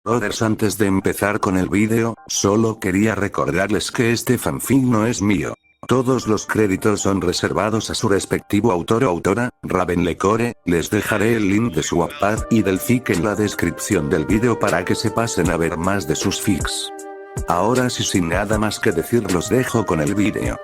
Brothers, antes de empezar con el vídeo, solo quería recordarles que este fanfic no es mío. Todos los créditos son reservados a su respectivo autor o autora, Ravenlecore. Les dejaré el link de su Wattpad y del fic en la descripción del vídeo para que se pasen a ver más de sus fics. Ahora sí, sin nada más que decir, los dejo con el vídeo.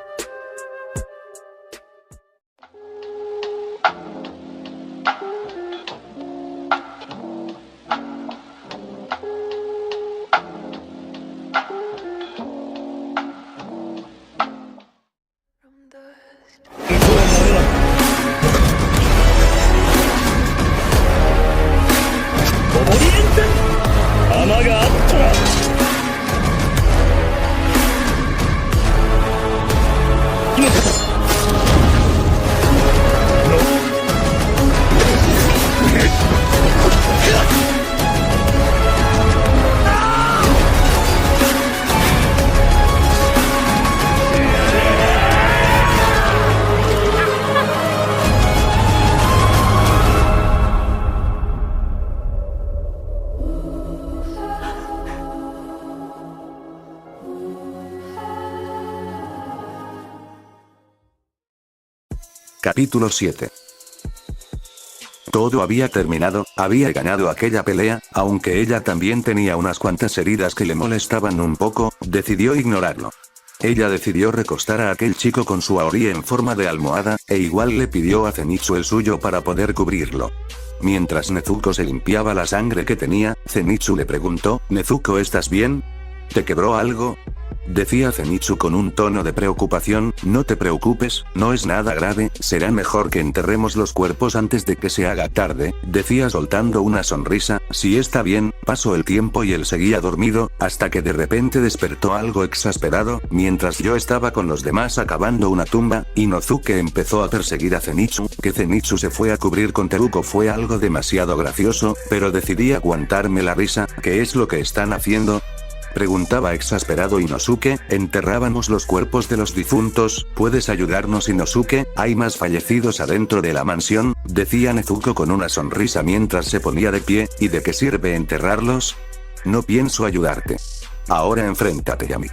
Capítulo 7. Todo había terminado, había ganado aquella pelea, aunque ella también tenía unas cuantas heridas que le molestaban un poco, decidió ignorarlo. Ella decidió recostar a aquel chico con su aori en forma de almohada, e igual le pidió a Zenitsu el suyo para poder cubrirlo. Mientras Nezuko se limpiaba la sangre que tenía, Zenitsu le preguntó: «Nezuko, ¿estás bien? ¿Te quebró algo?». Decía Zenitsu con un tono de preocupación: «No te preocupes, no es nada grave, será mejor que enterremos los cuerpos antes de que se haga tarde», decía soltando una sonrisa. «Sí, está bien». Pasó el tiempo y él seguía dormido, hasta que de repente despertó algo exasperado. Mientras yo estaba con los demás acabando una tumba, Inosuke empezó a perseguir a Zenitsu. Que Zenitsu se fue a cubrir con Teruko fue algo demasiado gracioso, pero decidí aguantarme la risa. «¿Qué es lo que están haciendo?», preguntaba exasperado Inosuke. «Enterrábamos los cuerpos de los difuntos, ¿puedes ayudarnos, Inosuke? Hay más fallecidos adentro de la mansión», decía Nezuko con una sonrisa mientras se ponía de pie. «¿Y de qué sirve enterrarlos? No pienso ayudarte. Ahora enfréntate a mí.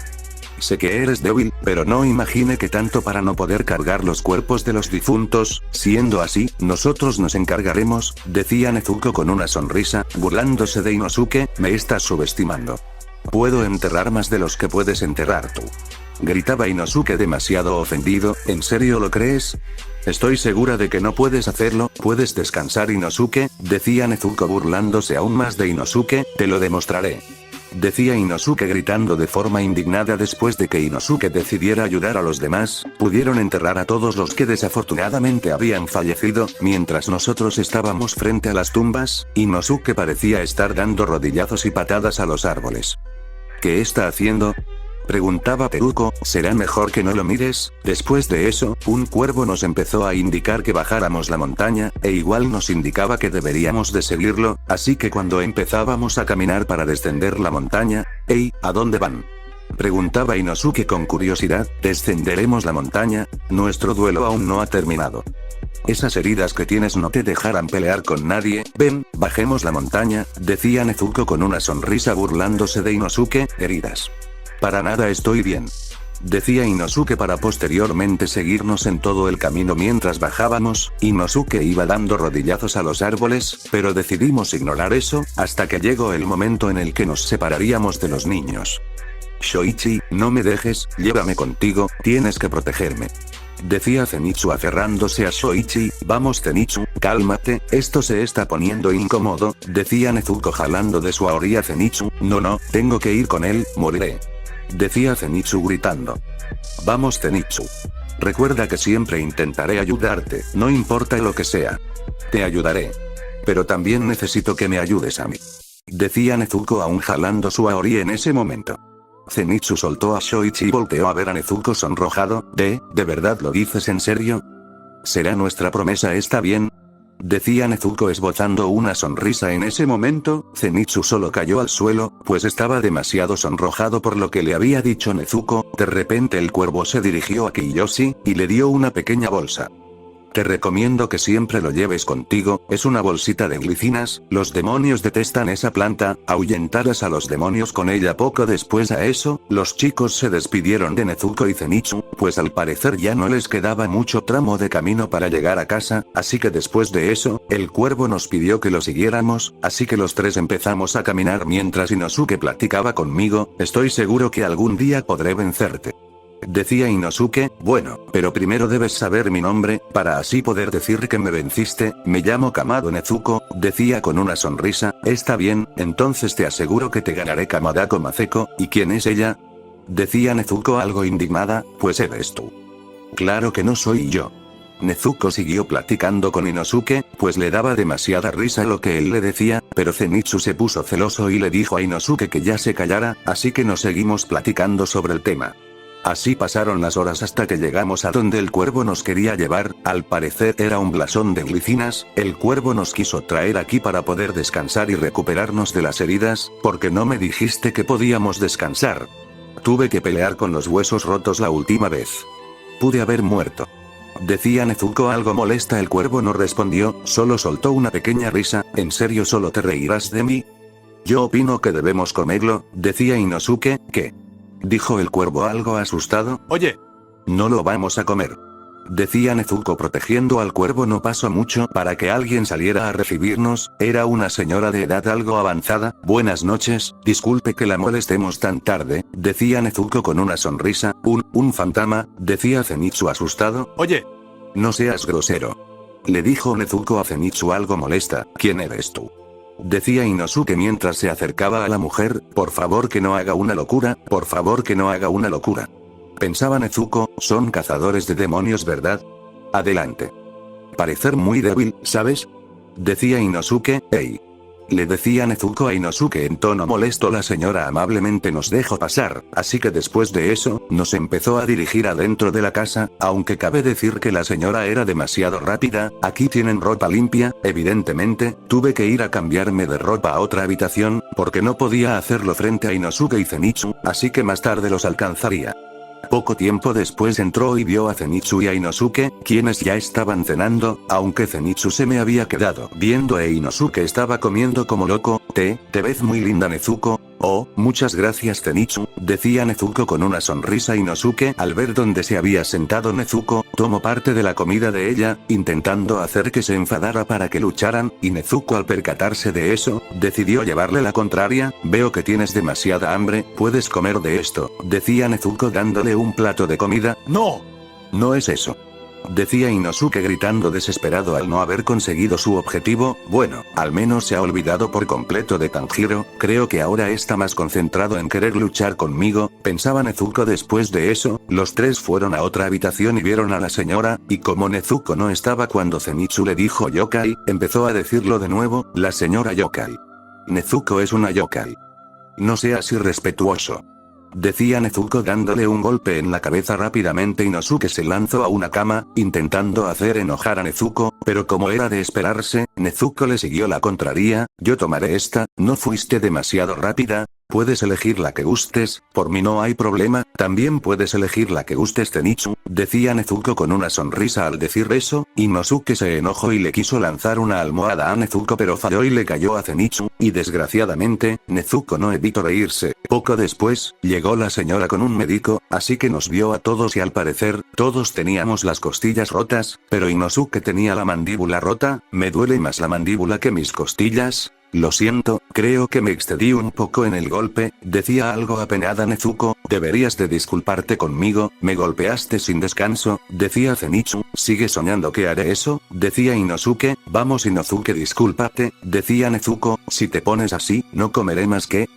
Sé que eres débil, pero no imagine que tanto para no poder cargar los cuerpos de los difuntos. Siendo así, nosotros nos encargaremos», decía Nezuko con una sonrisa, burlándose de Inosuke. «Me estás subestimando. Puedo enterrar más de los que puedes enterrar tú», gritaba Inosuke demasiado ofendido. «¿En serio lo crees? Estoy segura de que no puedes hacerlo. Puedes descansar, Inosuke», decía Nezuko burlándose aún más de Inosuke. «Te lo demostraré», decía Inosuke gritando de forma indignada. Después de que Inosuke decidiera ayudar a los demás, pudieron enterrar a todos los que desafortunadamente habían fallecido. Mientras nosotros estábamos frente a las tumbas, Inosuke parecía estar dando rodillazos y patadas a los árboles. «¿Qué está haciendo?», preguntaba Teruko. «Será mejor que no lo mires». Después de eso, un cuervo nos empezó a indicar que bajáramos la montaña, e igual nos indicaba que deberíamos de seguirlo, así que cuando empezábamos a caminar para descender la montaña: «Hey, ¿a dónde van?», preguntaba Inosuke con curiosidad. «Descenderemos la montaña, nuestro duelo aún no ha terminado. Esas heridas que tienes no te dejarán pelear con nadie. Ven, bajemos la montaña», decía Nezuko con una sonrisa burlándose de Inosuke. «Heridas. Para nada, estoy bien», decía Inosuke para posteriormente seguirnos en todo el camino. Mientras bajábamos, Inosuke iba dando rodillazos a los árboles, pero decidimos ignorar eso, hasta que llegó el momento en el que nos separaríamos de los niños. «Shoichi, no me dejes, llévame contigo, tienes que protegerme», decía Zenitsu aferrándose a Shoichi. «Vamos, Zenitsu, cálmate, esto se está poniendo incómodo», decía Nezuko jalando de su aori a Zenitsu. «No, tengo que ir con él, moriré», decía Zenitsu gritando. «Vamos, Zenitsu. Recuerda que siempre intentaré ayudarte, no importa lo que sea. Te ayudaré. Pero también necesito que me ayudes a mí», decía Nezuko aún jalando su aori en ese momento. Zenitsu soltó a Shoichi y volteó a ver a Nezuko sonrojado. ¿De verdad lo dices en serio? ¿Será nuestra promesa, está bien?», decía Nezuko esbozando una sonrisa. En ese momento, Zenitsu solo cayó al suelo, pues estaba demasiado sonrojado por lo que le había dicho Nezuko. De repente el cuervo se dirigió a Kiyoshi, y le dio una pequeña bolsa. Te recomiendo que siempre lo lleves contigo, es una bolsita de glicinas, los demonios detestan esa planta, ahuyentarás a los demonios con ella. Poco después a eso, los chicos se despidieron de Nezuko y Zenitsu, pues al parecer ya no les quedaba mucho tramo de camino para llegar a casa, así que después de eso, el cuervo nos pidió que lo siguiéramos, así que los tres empezamos a caminar mientras Inosuke platicaba conmigo, estoy seguro que algún día podré vencerte. Decía Inosuke, bueno, pero primero debes saber mi nombre, para así poder decir que me venciste. Me llamo Kamado Nezuko, decía con una sonrisa. Está bien, entonces te aseguro que te ganaré. Kamadako Mazeko, ¿y quién es ella? Decía Nezuko algo indignada, pues eres tú. Claro que no soy yo. Nezuko siguió platicando con Inosuke, pues le daba demasiada risa lo que él le decía, pero Zenitsu se puso celoso y le dijo a Inosuke que ya se callara, así que nos seguimos platicando sobre el tema. Así pasaron las horas hasta que llegamos a donde el cuervo nos quería llevar, al parecer era un blasón de glicinas, el cuervo nos quiso traer aquí para poder descansar y recuperarnos de las heridas, porque no me dijiste que podíamos descansar. Tuve que pelear con los huesos rotos la última vez. Pude haber muerto. Decía Nezuko algo molesta. El cuervo no respondió, solo soltó una pequeña risa. ¿En serio solo te reirás de mí? Yo opino que debemos comerlo, decía Inosuke. ¿Qué? Dijo el cuervo algo asustado. Oye, no lo vamos a comer. Decía Nezuko protegiendo al cuervo. No pasó mucho para que alguien saliera a recibirnos, era una señora de edad algo avanzada. Buenas noches, disculpe que la molestemos tan tarde, decía Nezuko con una sonrisa. Un fantasma, decía Zenitsu asustado. Oye, no seas grosero. Le dijo Nezuko a Zenitsu algo molesta. ¿Quién eres tú? Decía Inosuke mientras se acercaba a la mujer. Por favor que no haga una locura, por favor que no haga una locura. Pensaba Nezuko, son cazadores de demonios, ¿verdad? Adelante. Parecer muy débil, ¿sabes? Decía Inosuke. Hey. Le decía Nezuko a Inosuke en tono molesto. La señora amablemente nos dejó pasar, así que después de eso, nos empezó a dirigir adentro de la casa, aunque cabe decir que la señora era demasiado rápida. Aquí tienen ropa limpia, evidentemente, tuve que ir a cambiarme de ropa a otra habitación, porque no podía hacerlo frente a Inosuke y Zenitsu, así que más tarde los alcanzaría. Poco tiempo después entró y vio a Zenitsu y a Inosuke, quienes ya estaban cenando, aunque Zenitsu se me había quedado viendo e Inosuke estaba comiendo como loco. Te ves muy linda, Nezuko. Oh, muchas gracias, Zenitsu, decía Nezuko con una sonrisa. Inosuke, al ver dónde se había sentado Nezuko, tomó parte de la comida de ella, intentando hacer que se enfadara para que lucharan, y Nezuko al percatarse de eso, decidió llevarle la contraria. Veo que tienes demasiada hambre, puedes comer de esto, decía Nezuko dándole un plato de comida. No. No es eso. Decía Inosuke gritando desesperado al no haber conseguido su objetivo. Bueno, al menos se ha olvidado por completo de Tanjiro, creo que ahora está más concentrado en querer luchar conmigo, pensaba Nezuko. Después de eso, los tres fueron a otra habitación y vieron a la señora, y como Nezuko no estaba cuando Zenitsu le dijo yokai, empezó a decirlo de nuevo, la señora yokai. Nezuko es una yokai. No seas irrespetuoso. Decía Nezuko dándole un golpe en la cabeza rápidamente. Inosuke se lanzó a una cama, intentando hacer enojar a Nezuko, pero como era de esperarse, Nezuko le siguió la contraria. Yo tomaré esta, no fuiste demasiado rápida. Puedes elegir la que gustes, por mí no hay problema, también puedes elegir la que gustes, Zenitsu, decía Nezuko con una sonrisa. Al decir eso, Inosuke se enojó y le quiso lanzar una almohada a Nezuko, pero falló y le cayó a Zenitsu, y desgraciadamente, Nezuko no evitó reírse. Poco después, llegó la señora con un médico, así que nos vio a todos y al parecer, todos teníamos las costillas rotas, pero Inosuke tenía la mandíbula rota. Me duele más la mandíbula que mis costillas. Lo siento, creo que me excedí un poco en el golpe, decía algo apenada Nezuko. Deberías de disculparte conmigo, me golpeaste sin descanso, decía Zenitsu. ¿Sigues soñando que haré eso? Decía Inosuke. Vamos Inosuke, discúlpate, decía Nezuko, si te pones así, no comeré más que...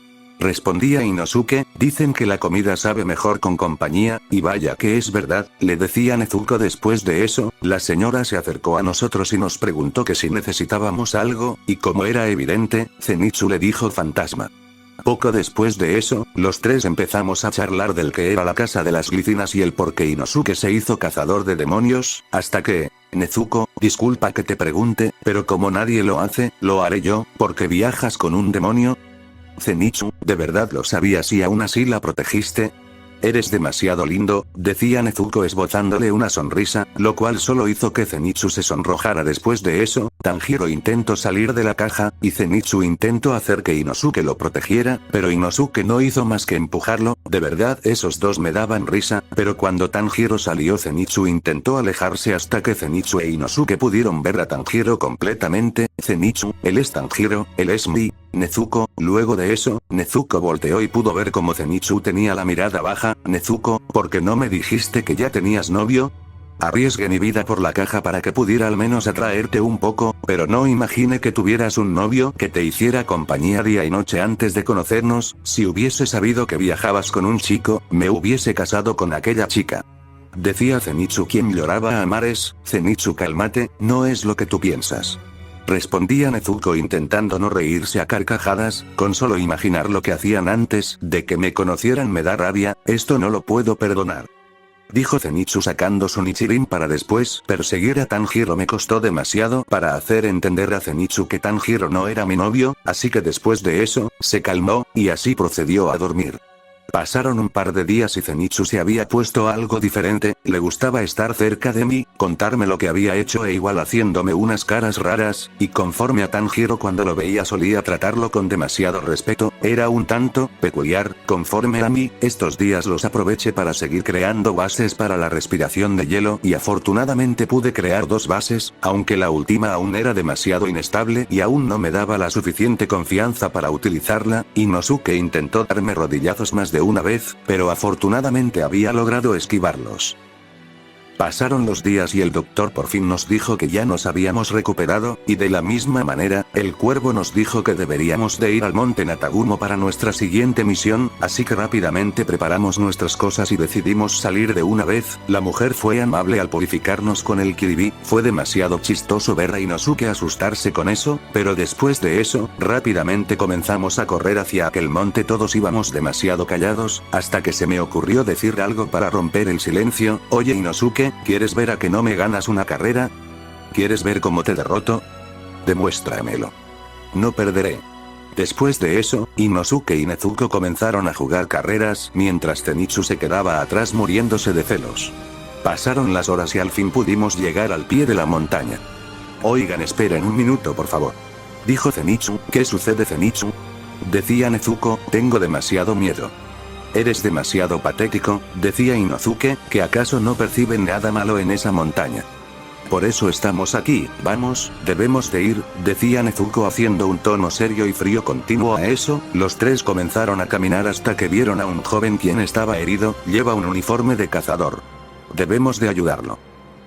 Respondía Inosuke, dicen que la comida sabe mejor con compañía, y vaya que es verdad, le decía Nezuko. Después de eso, la señora se acercó a nosotros y nos preguntó que si necesitábamos algo, y como era evidente, Zenitsu le dijo fantasma. Poco después de eso, los tres empezamos a charlar del que era la casa de las glicinas y el por qué Inosuke se hizo cazador de demonios, hasta que... Nezuko, disculpa que te pregunte, pero como nadie lo hace, lo haré yo, ¿por qué viajas con un demonio? Zenitsu, ¿de verdad lo sabías y aún así la protegiste? Eres demasiado lindo, decía Nezuko esbozándole una sonrisa, lo cual solo hizo que Zenitsu se sonrojara. Después de eso, Tanjiro intentó salir de la caja, y Zenitsu intentó hacer que Inosuke lo protegiera, pero Inosuke no hizo más que empujarlo. De verdad esos dos me daban risa, pero cuando Tanjiro salió Zenitsu intentó alejarse hasta que Zenitsu e Inosuke pudieron ver a Tanjiro completamente. Zenitsu, él es Tanjiro, él es mi Nezuko. Luego de eso, Nezuko volteó y pudo ver como Zenitsu tenía la mirada baja. Nezuko, ¿por qué no me dijiste que ya tenías novio? Arriesgué mi vida por la caja para que pudiera al menos atraerte un poco, pero no imaginé que tuvieras un novio que te hiciera compañía día y noche antes de conocernos. Si hubiese sabido que viajabas con un chico, me hubiese casado con aquella chica. Decía Zenitsu quien lloraba a mares. Zenitsu, cálmate, no es lo que tú piensas. Respondía Nezuko intentando no reírse a carcajadas. Con solo imaginar lo que hacían antes de que me conocieran me da rabia, esto no lo puedo perdonar. Dijo Zenitsu sacando su Nichirin para después perseguir a Tanjiro. Me costó demasiado para hacer entender a Zenitsu que Tanjiro no era mi novio, así que después de eso, se calmó, y así procedió a dormir. Pasaron un par de días y Zenitsu se había puesto algo diferente. Le gustaba estar cerca de mí, contarme lo que había hecho e igual haciéndome unas caras raras, y conforme a Tanjiro cuando lo veía solía tratarlo con demasiado respeto. Era un tanto peculiar. Conforme a mí, estos días los aproveché para seguir creando bases para la respiración de hielo, y afortunadamente pude crear 2 bases, aunque la última aún era demasiado inestable y aún no me daba la suficiente confianza para utilizarla. Inosuke intentó darme rodillazos más de una vez, pero afortunadamente había logrado esquivarlos. Pasaron los días y el doctor por fin nos dijo que ya nos habíamos recuperado, y de la misma manera, el cuervo nos dijo que deberíamos de ir al monte Natagumo para nuestra siguiente misión, así que rápidamente preparamos nuestras cosas y decidimos salir de una vez. La mujer fue amable al purificarnos con el Kirby. Fue demasiado chistoso ver a Inosuke asustarse con eso, pero después de eso, rápidamente comenzamos a correr hacia aquel monte. Todos íbamos demasiado callados, hasta que se me ocurrió decir algo para romper el silencio. Oye Inosuke, ¿quieres ver a que no me ganas una carrera? ¿Quieres ver cómo te derroto? Demuéstramelo. No perderé. Después de eso, Inosuke y Nezuko comenzaron a jugar carreras, mientras Zenitsu se quedaba atrás muriéndose de celos. Pasaron las horas y al fin pudimos llegar al pie de la montaña. Oigan, esperen un minuto por favor. Dijo Zenitsu. ¿Qué sucede Zenitsu? Decía Nezuko, tengo demasiado miedo. Eres demasiado patético, decía Inosuke, que acaso no perciben nada malo en esa montaña. Por eso estamos aquí, vamos, debemos de ir, decía Nezuko haciendo un tono serio y frío. Continuo a eso, los tres comenzaron a caminar hasta que vieron a un joven quien estaba herido. Lleva un uniforme de cazador. Debemos de ayudarlo.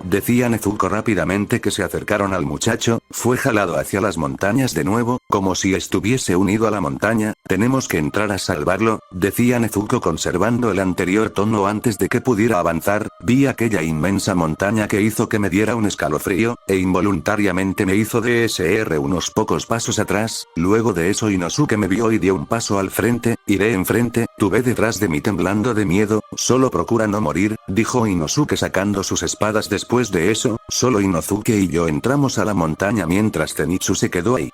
Decía Nezuko rápidamente. Que se acercaron al muchacho, fue jalado hacia las montañas de nuevo, como si estuviese unido a la montaña. Tenemos que entrar a salvarlo, decía Nezuko conservando el anterior tono antes de que pudiera avanzar. Vi aquella inmensa montaña que hizo que me diera un escalofrío, e involuntariamente me hizo DSR unos pocos pasos atrás. Luego de eso Inosuke me vio y dio un paso al frente. Iré enfrente, tú ve detrás de mí temblando de miedo, solo procura no morir, dijo Inosuke sacando sus espadas. Después de eso, solo Inosuke y yo entramos a la montaña mientras Zenitsu se quedó ahí.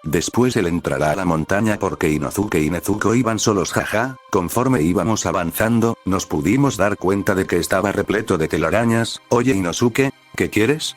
Después él entrará a la montaña porque Inosuke y Nezuko iban solos, jaja. Conforme íbamos avanzando, nos pudimos dar cuenta de que estaba repleto de telarañas. Oye Inosuke, ¿qué quieres?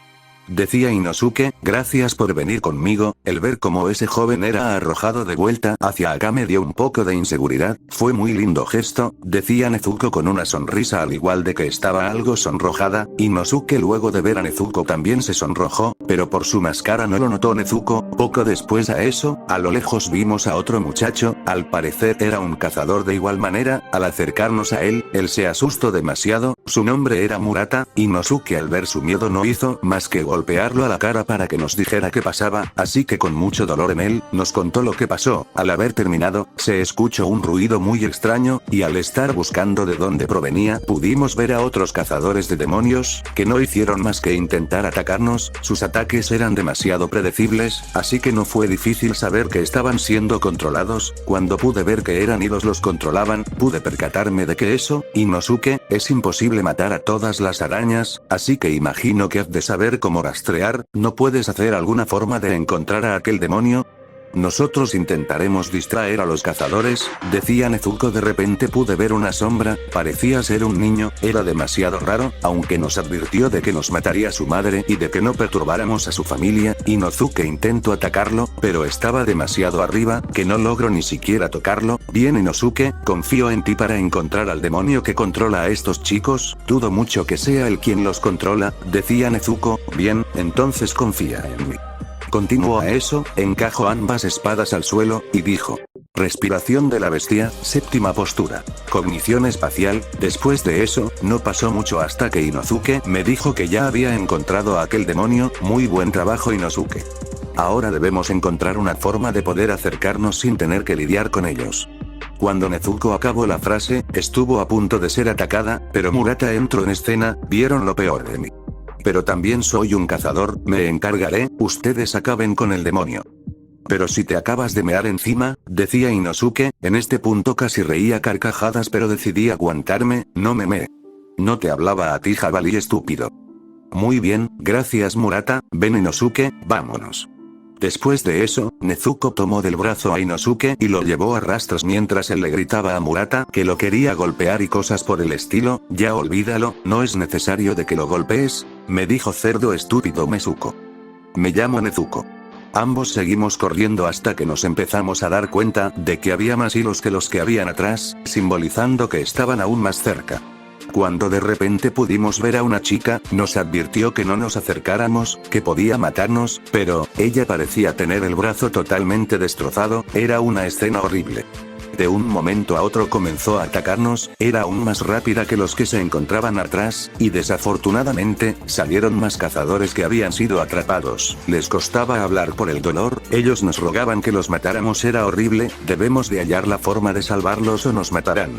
Decía Inosuke, gracias por venir conmigo. El ver cómo ese joven era arrojado de vuelta hacia acá me dio un poco de inseguridad. Fue muy lindo gesto, decía Nezuko con una sonrisa al igual de que estaba algo sonrojada. Inosuke luego de ver a Nezuko también se sonrojó, pero por su máscara no lo notó Nezuko. Poco después a eso, a lo lejos vimos a otro muchacho, al parecer era un cazador de igual manera. Al acercarnos a él se asustó demasiado. Su nombre era Murata. Inosuke al ver su miedo no hizo más que golpearlo a la cara para que nos dijera qué pasaba, así que con mucho dolor en él, nos contó lo que pasó. Al haber terminado, se escuchó un ruido muy extraño, y al estar buscando de dónde provenía, pudimos ver a otros cazadores de demonios, que no hicieron más que intentar atacarnos. Sus ataques eran demasiado predecibles, así que no fue difícil saber que estaban siendo controlados. Cuando pude ver que eran y los controlaban, pude percatarme de que eso, Inosuke, es imposible matar a todas las arañas, así que imagino que has de saber cómo rastrear. ¿No puedes hacer alguna forma de encontrar a aquel demonio? Nosotros intentaremos distraer a los cazadores, decía Nezuko. De repente pude ver una sombra, parecía ser un niño, era demasiado raro, aunque nos advirtió de que nos mataría su madre y de que no perturbáramos a su familia. Inosuke intentó atacarlo, pero estaba demasiado arriba, que no logro ni siquiera tocarlo. Bien Inosuke, confío en ti para encontrar al demonio que controla a estos chicos, dudo mucho que sea él quien los controla, decía Nezuko. Bien, entonces confía en mí. Continuó a eso, encajó ambas espadas al suelo, y dijo: respiración de la bestia, séptima postura. Cognición espacial. Después de eso, no pasó mucho hasta que Inosuke me dijo que ya había encontrado a aquel demonio. Muy buen trabajo Inosuke. Ahora debemos encontrar una forma de poder acercarnos sin tener que lidiar con ellos. Cuando Nezuko acabó la frase, estuvo a punto de ser atacada, pero Murata entró en escena. Vieron lo peor de mí. Pero también soy un cazador, me encargaré, ustedes acaben con el demonio. Pero si te acabas de mear encima, decía Inosuke, en este punto casi reía carcajadas pero decidí aguantarme, no me meé. No te hablaba a ti jabalí estúpido. Muy bien, gracias Murata, ven Inosuke, vámonos. Después de eso, Nezuko tomó del brazo a Inosuke y lo llevó a rastros mientras él le gritaba a Murata que lo quería golpear y cosas por el estilo. Ya olvídalo, no es necesario de que lo golpees, me dijo cerdo estúpido Nezuko. Me llamo Nezuko. Ambos seguimos corriendo hasta que nos empezamos a dar cuenta de que había más hilos que los que habían atrás, simbolizando que estaban aún más cerca. Cuando de repente pudimos ver a una chica, nos advirtió que no nos acercáramos, que podía matarnos, pero ella parecía tener el brazo totalmente destrozado. Era una escena horrible. De un momento a otro comenzó a atacarnos, era aún más rápida que los que se encontraban atrás, y desafortunadamente, salieron más cazadores que habían sido atrapados. Les costaba hablar por el dolor, ellos nos rogaban que los matáramos. Era horrible, debemos de hallar la forma de salvarlos o nos matarán.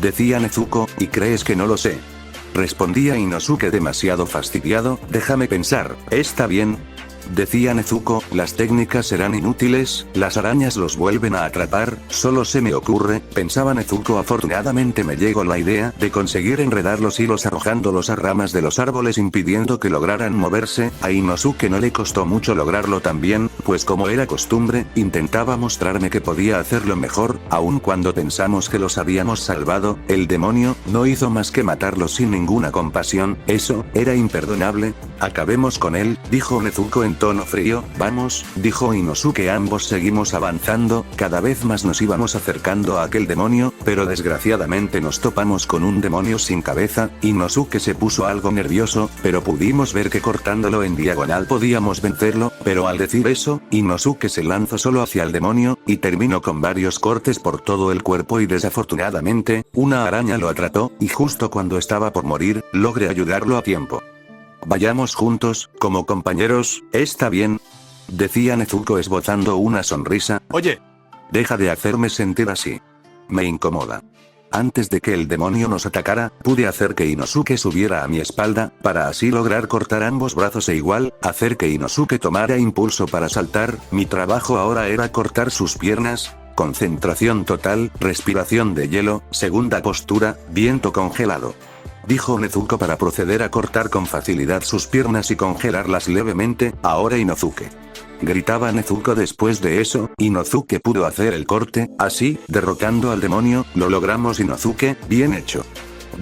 Decía Nezuko, ¿y crees que no lo sé? Respondía Inosuke demasiado fastidiado, déjame pensar, ¿está bien? Decía Nezuko, las técnicas serán inútiles, las arañas los vuelven a atrapar, solo se me ocurre, pensaba Nezuko. Afortunadamente me llegó la idea de conseguir enredar los hilos arrojándolos a ramas de los árboles impidiendo que lograran moverse. A Inosuke no le costó mucho lograrlo también, pues como era costumbre, intentaba mostrarme que podía hacerlo mejor. Aun cuando pensamos que los habíamos salvado, el demonio no hizo más que matarlos sin ninguna compasión, eso era imperdonable. Acabemos con él, dijo Nezuko en tono frío. Vamos, dijo Inosuke. Ambos seguimos avanzando, cada vez más nos íbamos acercando a aquel demonio, pero desgraciadamente nos topamos con un demonio sin cabeza. Inosuke se puso algo nervioso, pero pudimos ver que cortándolo en diagonal podíamos vencerlo, pero al decir eso, Inosuke se lanzó solo hacia el demonio, y terminó con varios cortes por todo el cuerpo y desafortunadamente, una araña lo atrapó, y justo cuando estaba por morir, logré ayudarlo a tiempo. Vayamos juntos, como compañeros, ¿está bien? Decía Nezuko esbozando una sonrisa. Oye, deja de hacerme sentir así. Me incomoda. Antes de que el demonio nos atacara, pude hacer que Inosuke subiera a mi espalda, para así lograr cortar ambos brazos e igual, hacer que Inosuke tomara impulso para saltar. Mi trabajo ahora era cortar sus piernas. Concentración total, respiración de hielo, segunda postura, viento congelado. Dijo Nezuko para proceder a cortar con facilidad sus piernas y congelarlas levemente. Ahora Inosuke. Gritaba Nezuko. Después de eso, Inosuke pudo hacer el corte, así, derrotando al demonio. Lo logramos Inosuke, bien hecho.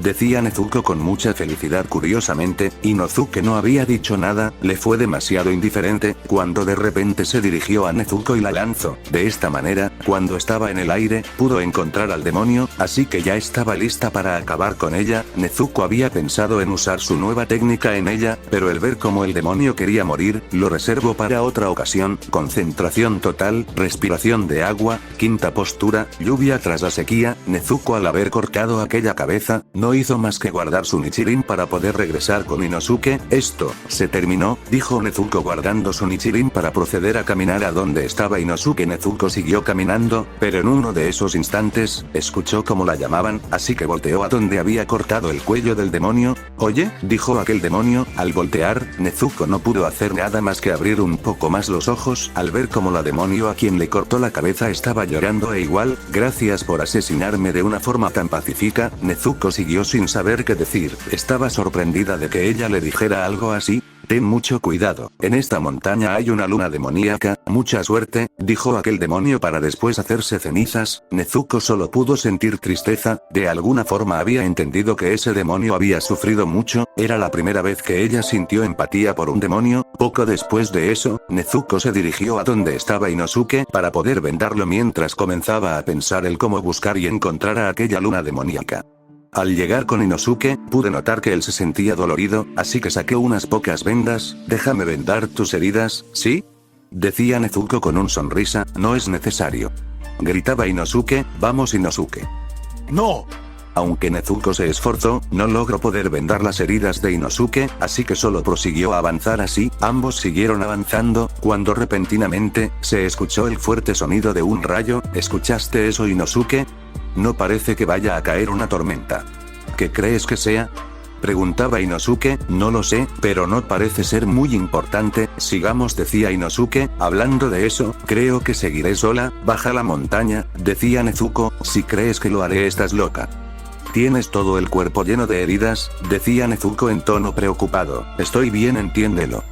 Decía Nezuko con mucha felicidad. Curiosamente, Inosuke no había dicho nada, le fue demasiado indiferente, cuando de repente se dirigió a Nezuko y la lanzó. De esta manera, cuando estaba en el aire, pudo encontrar al demonio, así que ya estaba lista para acabar con ella. Nezuko había pensado en usar su nueva técnica en ella, pero el ver cómo el demonio quería morir, lo reservó para otra ocasión. Concentración total, respiración de agua, quinta postura, lluvia tras la sequía. Nezuko, al haber cortado aquella cabeza, no hizo más que guardar su Nichirin para poder regresar con Inosuke. Esto se terminó, dijo Nezuko guardando su Nichirin para proceder a caminar a donde estaba Inosuke. Nezuko siguió caminando, pero en uno de esos instantes, escuchó cómo la llamaban, así que volteó a donde había cortado el cuello del demonio. Oye, dijo aquel demonio. Al voltear, Nezuko no pudo hacer nada más que abrir un poco más los ojos, al ver cómo la demonio a quien le cortó la cabeza estaba llorando e igual, gracias por asesinarme de una forma tan pacífica. Nezuko siguió sin saber qué decir, estaba sorprendida de que ella le dijera algo así. Ten mucho cuidado, en esta montaña hay una luna demoníaca, mucha suerte, dijo aquel demonio para después hacerse cenizas. Nezuko solo pudo sentir tristeza, de alguna forma había entendido que ese demonio había sufrido mucho, era la primera vez que ella sintió empatía por un demonio. Poco después de eso, Nezuko se dirigió a donde estaba Inosuke para poder vendarlo mientras comenzaba a pensar el cómo buscar y encontrar a aquella luna demoníaca. Al llegar con Inosuke, pude notar que él se sentía dolorido, así que saqué unas pocas vendas. Déjame vendar tus heridas, ¿sí? Decía Nezuko con una sonrisa. No es necesario. Gritaba Inosuke. Vamos Inosuke. ¡No! Aunque Nezuko se esforzó, no logró poder vendar las heridas de Inosuke, así que solo prosiguió a avanzar así. Ambos siguieron avanzando, cuando repentinamente, se escuchó el fuerte sonido de un rayo. ¿Escuchaste eso, Inosuke? No parece que vaya a caer una tormenta. ¿Qué crees que sea? Preguntaba Inosuke. No lo sé, pero no parece ser muy importante. Sigamos, decía Inosuke. Hablando de eso, creo que seguiré sola. Baja la montaña, decía Nezuko. Si crees que lo haré, estás loca. Tienes todo el cuerpo lleno de heridas, decía Nezuko en tono preocupado. Estoy bien, entiéndelo.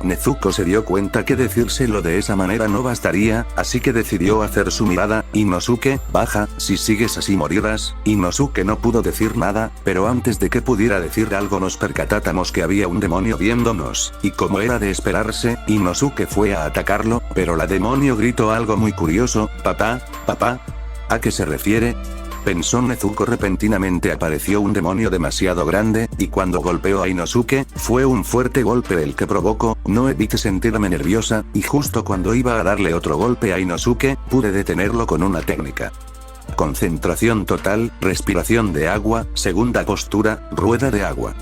Nezuko se dio cuenta que decírselo de esa manera no bastaría, así que decidió hacer su mirada. Inosuke, baja, si sigues así morirás. Inosuke no pudo decir nada, pero antes de que pudiera decir algo nos percatamos que había un demonio viéndonos, y como era de esperarse, Inosuke fue a atacarlo, pero la demonio gritó algo muy curioso. Papá, papá. ¿A qué se refiere? Pensó Nezuko. Repentinamente apareció un demonio demasiado grande, y cuando golpeó a Inosuke, fue un fuerte golpe el que provocó. No evité sentirme nerviosa, y justo cuando iba a darle otro golpe a Inosuke, pude detenerlo con una técnica. Concentración total, respiración de agua, segunda postura, rueda de agua.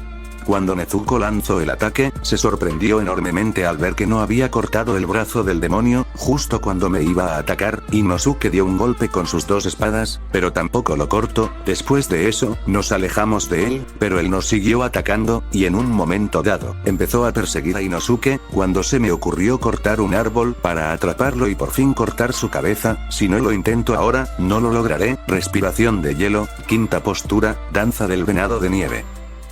Cuando Nezuko lanzó el ataque, se sorprendió enormemente al ver que no había cortado el brazo del demonio. Justo cuando me iba a atacar, Inosuke dio un golpe con sus dos espadas, pero tampoco lo cortó. Después de eso, nos alejamos de él, pero él nos siguió atacando, y en un momento dado, empezó a perseguir a Inosuke, cuando se me ocurrió cortar un árbol para atraparlo y por fin cortar su cabeza. Si no lo intento ahora, no lo lograré. Respiración de hielo, quinta postura, danza del venado de nieve.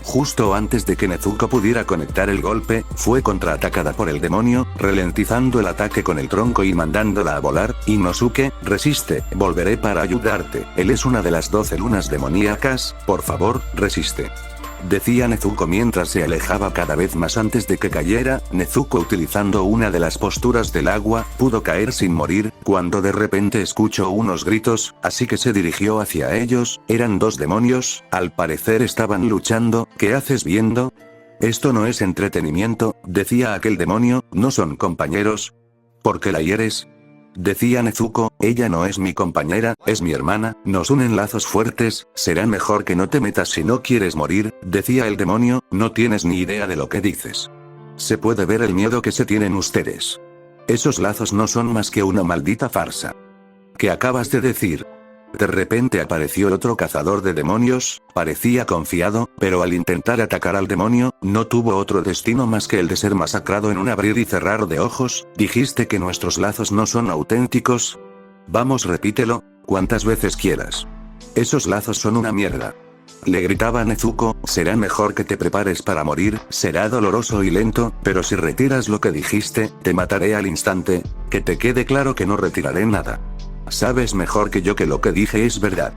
Justo antes de que Nezuko pudiera conectar el golpe, fue contraatacada por el demonio, ralentizando el ataque con el tronco y mandándola a volar. Inosuke, resiste, volveré para ayudarte. Él es una de las 12 lunas demoníacas, por favor, resiste. Decía Nezuko mientras se alejaba cada vez más. Antes de que cayera, Nezuko, utilizando una de las posturas del agua, pudo caer sin morir, cuando de repente escuchó unos gritos, así que se dirigió hacia ellos. Eran dos demonios, al parecer estaban luchando. ¿Qué haces viendo? Esto no es entretenimiento, decía aquel demonio, no son compañeros. ¿Por qué la hieres? Decía Nezuko, ella no es mi compañera, es mi hermana, nos unen lazos fuertes, será mejor que no te metas si no quieres morir, decía el demonio. No tienes ni idea de lo que dices. Se puede ver el miedo que se tienen ustedes. Esos lazos no son más que una maldita farsa. ¿Qué acabas de decir? De repente apareció otro cazador de demonios, parecía confiado, pero al intentar atacar al demonio, no tuvo otro destino más que el de ser masacrado en un abrir y cerrar de ojos. ¿Dijiste que nuestros lazos no son auténticos? Vamos, repítelo, cuantas veces quieras. Esos lazos son una mierda. Le gritaba Nezuko. Será mejor que te prepares para morir, será doloroso y lento, pero si retiras lo que dijiste, te mataré al instante. Que te quede claro que no retiraré nada. Sabes mejor que yo que lo que dije es verdad.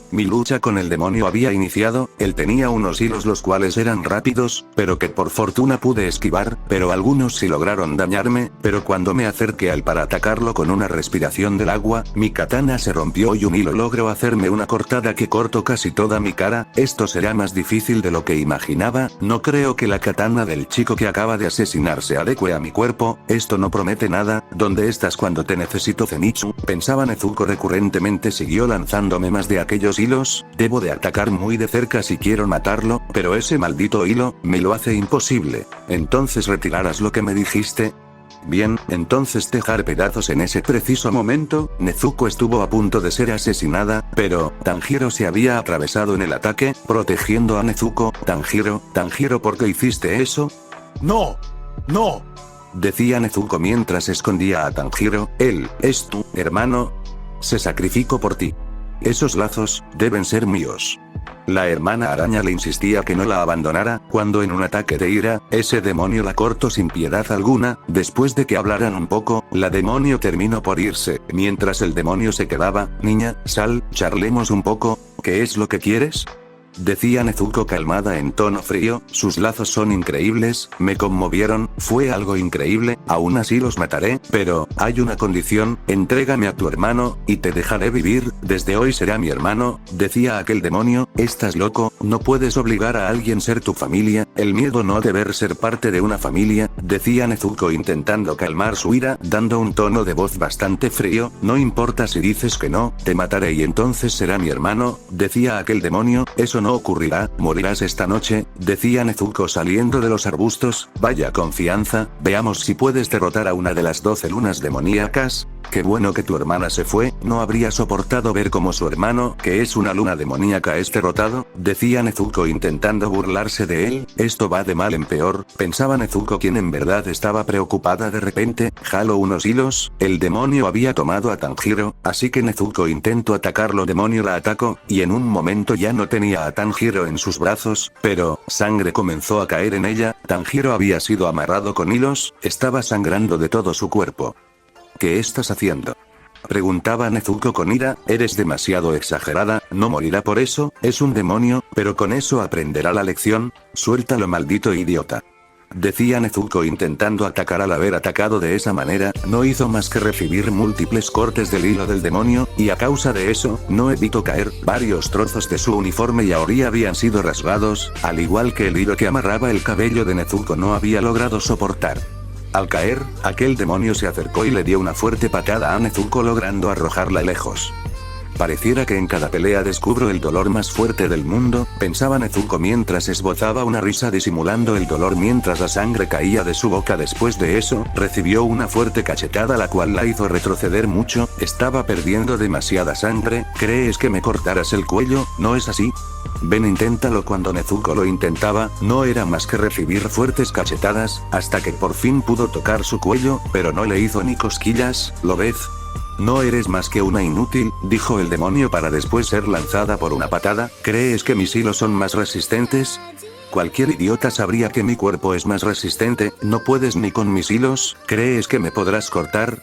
Mi lucha con el demonio había iniciado, él tenía unos hilos los cuales eran rápidos, pero que por fortuna pude esquivar, pero algunos sí lograron dañarme, pero cuando me acerqué al para atacarlo con una respiración del agua, mi katana se rompió y un hilo logró hacerme una cortada que cortó casi toda mi cara. Esto será más difícil de lo que imaginaba, no creo que la katana del chico que acaba de asesinar se adecue a mi cuerpo, esto no promete nada. ¿Dónde estás cuando te necesito, Zenitsu? Pensaba Nezuko recurrentemente. Siguió lanzándome más de aquellos hilos. Debo de atacar muy de cerca si quiero matarlo, pero ese maldito hilo, me lo hace imposible. Entonces retirarás lo que me dijiste. Bien, entonces te haré pedazos. En ese preciso momento, Nezuko estuvo a punto de ser asesinada, pero Tanjiro se había atravesado en el ataque, protegiendo a Nezuko. Tanjiro, ¿por qué hiciste eso? ¡No! ¡No! Decía Nezuko mientras escondía a Tanjiro. Él es tu hermano. Se sacrificó por ti. Esos lazos deben ser míos. La hermana araña le insistía que no la abandonara, cuando en un ataque de ira, ese demonio la cortó sin piedad alguna. Después de que hablaran un poco, la demonio terminó por irse, mientras el demonio se quedaba. Niña, sal, charlemos un poco, ¿qué es lo que quieres?, decía Nezuko calmada en tono frío. Sus lazos son increíbles, me conmovieron, fue algo increíble, aún así los mataré, pero, hay una condición, entrégame a tu hermano, y te dejaré vivir, desde hoy será mi hermano, decía aquel demonio. Estás loco, no puedes obligar a alguien a ser tu familia, el miedo no deber ser parte de una familia, decía Nezuko intentando calmar su ira, dando un tono de voz bastante frío. No importa si dices que no, te mataré y entonces será mi hermano, decía aquel demonio. Eso no ocurrirá, morirás esta noche, decía Nezuko saliendo de los arbustos. Vaya confianza, veamos si puedes derrotar a una de las 12 lunas demoníacas. Qué bueno que tu hermana se fue, no habría soportado ver cómo su hermano, que es una luna demoníaca, es derrotado, decía Nezuko intentando burlarse de él. Esto va de mal en peor, pensaba Nezuko, quien en verdad estaba preocupada. De repente, jaló unos hilos, el demonio había tomado a Tanjiro, así que Nezuko intentó atacarlo. Demonio la atacó, y en un momento ya no tenía a Tanjiro en sus brazos, pero, sangre comenzó a caer en ella. Tanjiro había sido amarrado con hilos, estaba sangrando de todo su cuerpo. ¿Qué estás haciendo?, preguntaba Nezuko con ira. Eres demasiado exagerada, no morirá por eso, es un demonio, pero con eso aprenderá la lección. Suéltalo, maldito idiota, decía Nezuko intentando atacar. Al haber atacado de esa manera, no hizo más que recibir múltiples cortes del hilo del demonio, y a causa de eso, no evitó caer. Varios trozos de su uniforme y ahora habían sido rasgados, al igual que el hilo que amarraba el cabello de Nezuko no había logrado soportar. Al caer, aquel demonio se acercó y le dio una fuerte patada a Nezuko, logrando arrojarla lejos. Pareciera que en cada pelea descubro el dolor más fuerte del mundo, pensaba Nezuko mientras esbozaba una risa disimulando el dolor mientras la sangre caía de su boca. Después de eso, recibió una fuerte cachetada la cual la hizo retroceder mucho. Estaba perdiendo demasiada sangre. ¿Crees que me cortarás el cuello? ¿No es así? Ven, inténtalo. Cuando Nezuko lo intentaba, no era más que recibir fuertes cachetadas, hasta que por fin pudo tocar su cuello, pero no le hizo ni cosquillas. ¿Lo ves? No eres más que una inútil, dijo el demonio para después ser lanzada por una patada. ¿Crees que mis hilos son más resistentes? Cualquier idiota sabría que mi cuerpo es más resistente. No puedes ni con mis hilos. ¿Crees que me podrás cortar?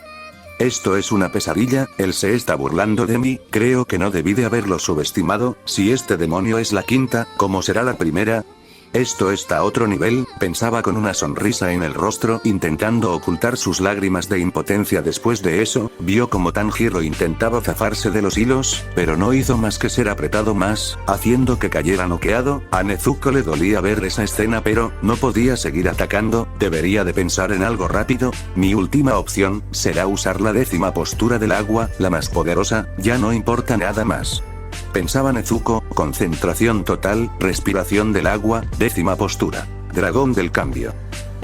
Esto es una pesadilla, él se está burlando de mí. Creo que no debí de haberlo subestimado. Si este demonio es la quinta, ¿cómo será la primera? Esto está a otro nivel, pensaba con una sonrisa en el rostro, intentando ocultar sus lágrimas de impotencia. Después de eso, vio como Tanjiro intentaba zafarse de los hilos, pero no hizo más que ser apretado más, haciendo que cayera noqueado. A Nezuko le dolía ver esa escena, pero no podía seguir atacando. Debería de pensar en algo rápido. Mi última opción será usar la 10ª postura del agua, la más poderosa. Ya no importa nada más, pensaba Nezuko. Concentración total, respiración del agua, 10ª postura, dragón del cambio.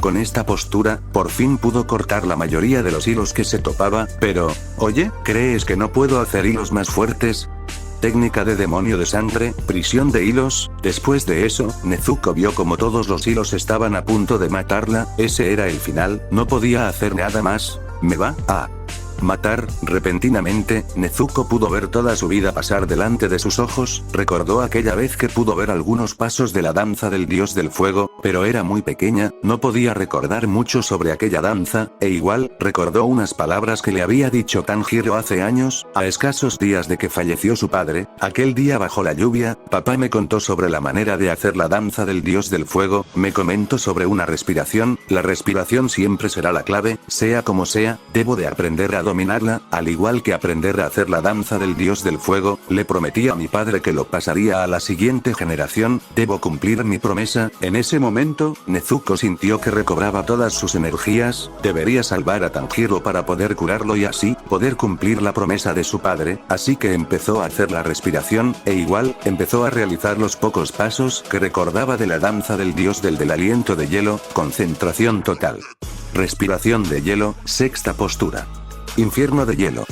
Con esta postura, por fin pudo cortar la mayoría de los hilos que se topaba. Pero, oye, ¿crees que no puedo hacer hilos más fuertes? Técnica de demonio de sangre, prisión de hilos. Después de eso, Nezuko vio como todos los hilos estaban a punto de matarla. Ese era el final, no podía hacer nada más. ¿Me va a matar? Repentinamente, Nezuko pudo ver toda su vida pasar delante de sus ojos. Recordó aquella vez que pudo ver algunos pasos de la danza del dios del fuego, pero era muy pequeña, no podía recordar mucho sobre aquella danza, e igual, recordó unas palabras que le había dicho Tanjiro hace años, a escasos días de que falleció su padre. Aquel día bajo la lluvia, papá me contó sobre la manera de hacer la danza del dios del fuego, me comentó sobre una respiración. La respiración siempre será la clave, sea como sea, debo de aprender a dominarla, al igual que aprender a hacer la danza del dios del fuego. Le prometí a mi padre que lo pasaría a la siguiente generación, debo cumplir mi promesa. En ese momento, Nezuko sintió que recobraba todas sus energías, debería salvar a Tanjiro para poder curarlo y así, poder cumplir la promesa de su padre, así que empezó a hacer la respiración, e igual, empezó a realizar los pocos pasos que recordaba de la danza del dios del aliento de hielo. Concentración total, respiración de hielo, 6ª postura, infierno de hielo.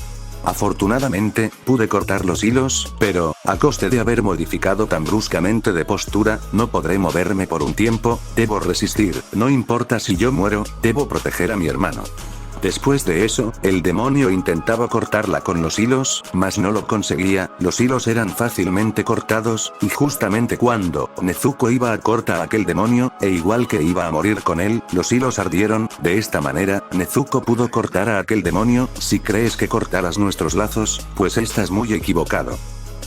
Afortunadamente, pude cortar los hilos, pero, a coste de haber modificado tan bruscamente de postura, no podré moverme por un tiempo, debo resistir, no importa si yo muero, debo proteger a mi hermano. Después de eso, el demonio intentaba cortarla con los hilos, mas no lo conseguía, los hilos eran fácilmente cortados, y justamente cuando Nezuko iba a cortar a aquel demonio, e igual que iba a morir con él, los hilos ardieron, de esta manera, Nezuko pudo cortar a aquel demonio. Si crees que cortarás nuestros lazos, pues estás muy equivocado.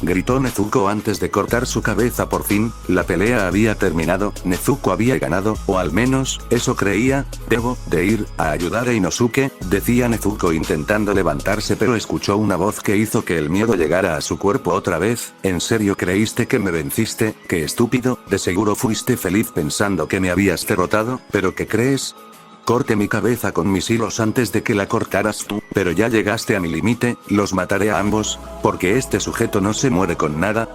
Gritó Nezuko antes de cortar su cabeza. Por fin, la pelea había terminado, Nezuko había ganado, o al menos, eso creía. Debo de ir a ayudar a Inosuke, decía Nezuko intentando levantarse, pero escuchó una voz que hizo que el miedo llegara a su cuerpo otra vez. ¿En serio creíste que me venciste? ¡Qué estúpido! De seguro fuiste feliz pensando que me habías derrotado, ¿pero qué crees? Corté mi cabeza con mis hilos antes de que la cortaras tú, pero ya llegaste a mi límite, los mataré a ambos, porque este sujeto no se muere con nada.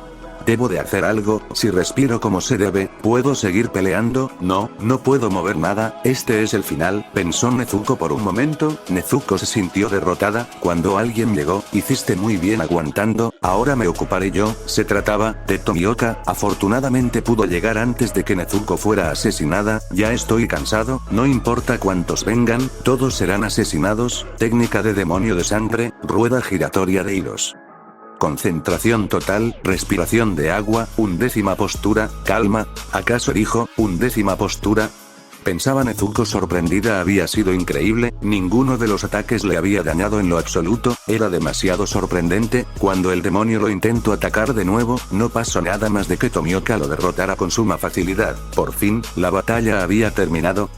Debo de hacer algo. Si respiro como se debe, ¿puedo seguir peleando? No, no puedo mover nada. Este es el final, pensó Nezuko por un momento. Nezuko se sintió derrotada. Cuando alguien llegó, hiciste muy bien aguantando, ahora me ocuparé yo. Se trataba de Tomioka. Afortunadamente pudo llegar antes de que Nezuko fuera asesinada. Ya estoy cansado, no importa cuántos vengan, todos serán asesinados. Técnica de demonio de sangre, rueda giratoria de hilos. Concentración total, respiración de agua, 11ª postura, calma. ¿Acaso dijo 11ª postura? Pensaba Nezuko sorprendida. Había sido increíble, ninguno de los ataques le había dañado en lo absoluto, era demasiado sorprendente. Cuando el demonio lo intentó atacar de nuevo, no pasó nada más de que Tomioka lo derrotara con suma facilidad. Por fin, la batalla había terminado.